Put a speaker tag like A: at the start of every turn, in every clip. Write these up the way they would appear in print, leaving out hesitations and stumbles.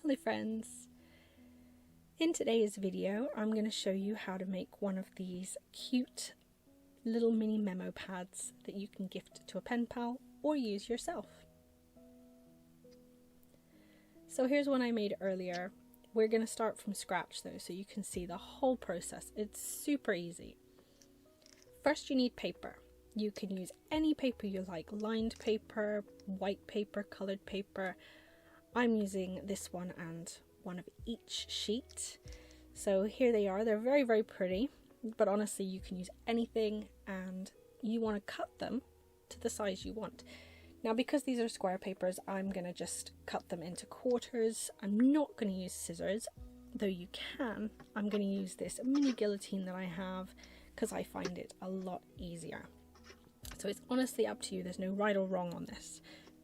A: Hello friends! In today's video I'm going to show you how to make one of these cute little mini memo pads that you can gift to a pen pal or use yourself. So here's one I made earlier. We're going to start from scratch though, so you can see the whole process. It's super easy. First you need paper. You can use any paper you like, lined paper, white paper, coloured paper. I'm using this one and one of each sheet. So here they are. They're very, very pretty, but honestly you can use anything and you want to cut them to the size you want. Now because these are square papers, I'm going to just cut them into quarters. I'm not going to use scissors, though you can. I'm going to use this mini guillotine that I have because I find it a lot easier. So it's honestly up to you. There's no right or wrong on this.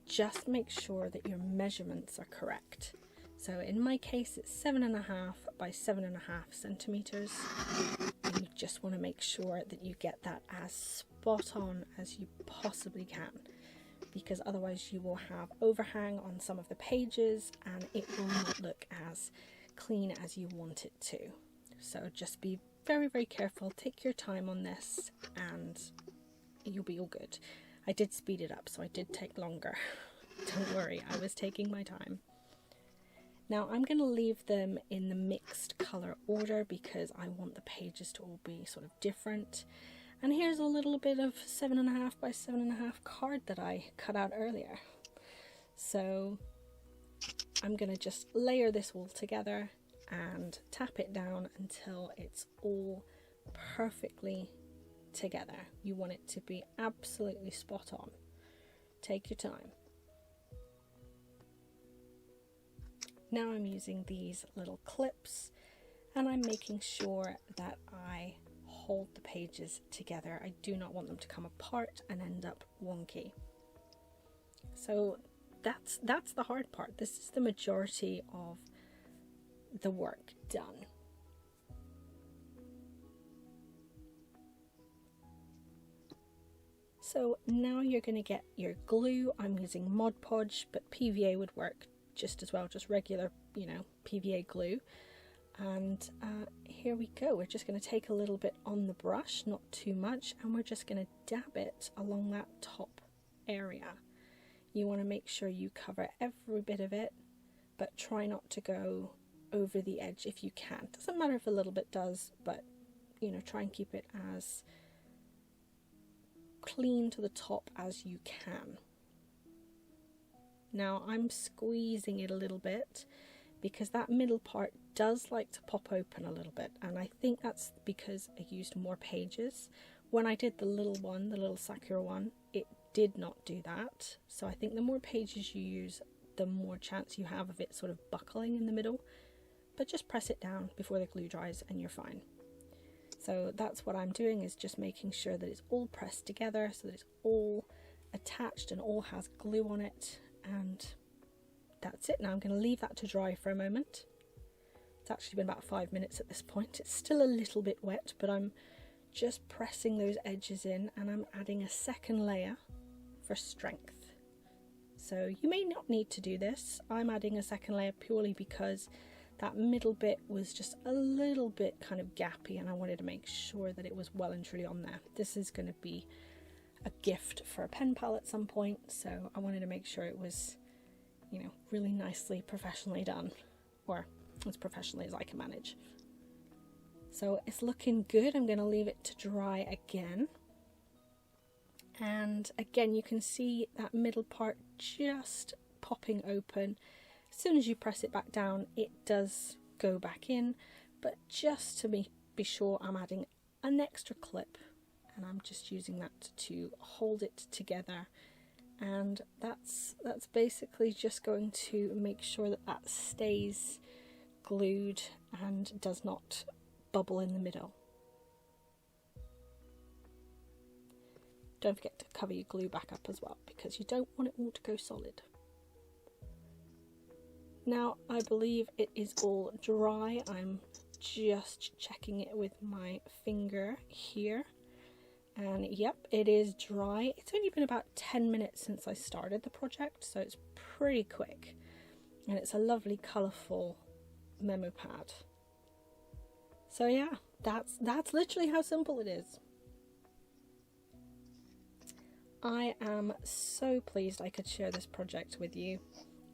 A: Just make sure that your measurements are correct. So in my case it's 7.5 by 7.5 centimeters, and you just want to make sure that you get that as spot on as you possibly can, because otherwise you will have overhang on some of the pages and it will not look as clean as you want it to. So just be very, very careful, take your time on this and you'll be all good. I did speed it up, so I did take longer. Don't worry, I was taking my time. Now I'm going to leave them in the mixed colour order because I want the pages to all be sort of different. And here's a little bit of 7.5 by 7.5 card that I cut out earlier. So I'm going to just layer this all together and tap it down until it's all perfectly together. You want it to be absolutely spot on. Take your time. Now I'm using these little clips and I'm making sure that I hold the pages together. I do not want them to come apart and end up wonky. So that's the hard part. This is the majority of the work done. So now you're going to get your glue. I'm using Mod Podge, but PVA would work just as well, just regular, PVA glue. And here we go. We're just going to take a little bit on the brush, not too much, and we're just going to dab it along that top area. You want to make sure you cover every bit of it, but try not to go over the edge if you can. Doesn't matter if a little bit does, but try and keep it as clean to the top as you can. Now I'm squeezing it a little bit because that middle part does like to pop open a little bit, and I think that's because I used more pages. When I did the little one, the little Sakura one, it did not do that. So I think the more pages you use, the more chance you have of it sort of buckling in the middle, but just press it down before the glue dries and you're fine. So that's what I'm doing, is just making sure that it's all pressed together so that it's all attached and all has glue on it, and that's it. Now I'm going to leave that to dry for a moment. It's actually been about 5 minutes at this point. It's still a little bit wet, but I'm just pressing those edges in and I'm adding a second layer for strength. So you may not need to do this. I'm adding a second layer purely because that middle bit was just a little bit kind of gappy and I wanted to make sure that it was well and truly on there. This is going to be a gift for a pen pal at some point, so I wanted to make sure it was, really nicely professionally done, or as professionally as I can manage. So it's looking good. I'm going to leave it to dry again. And again, you can see that middle part just popping open. As soon as you press it back down, it does go back in, but just to be sure, I'm adding an extra clip and I'm just using that to hold it together, and that's basically just going to make sure that that stays glued and does not bubble in the middle. Don't forget to cover your glue back up as well, because you don't want it all to go solid. Now I believe it is all dry. I'm just checking it with my finger here, and yep, it is dry. It's only been about 10 minutes since I started the project, so it's pretty quick. and it's a lovely colourful memo pad. So yeah, that's literally how simple it is. I am so pleased I could share this project with you.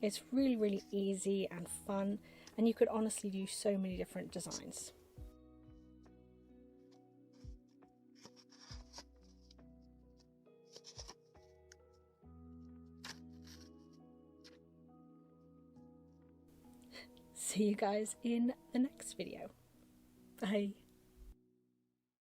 A: It's really easy and fun, and you could honestly do so many different designs. See you guys in the next video. Bye.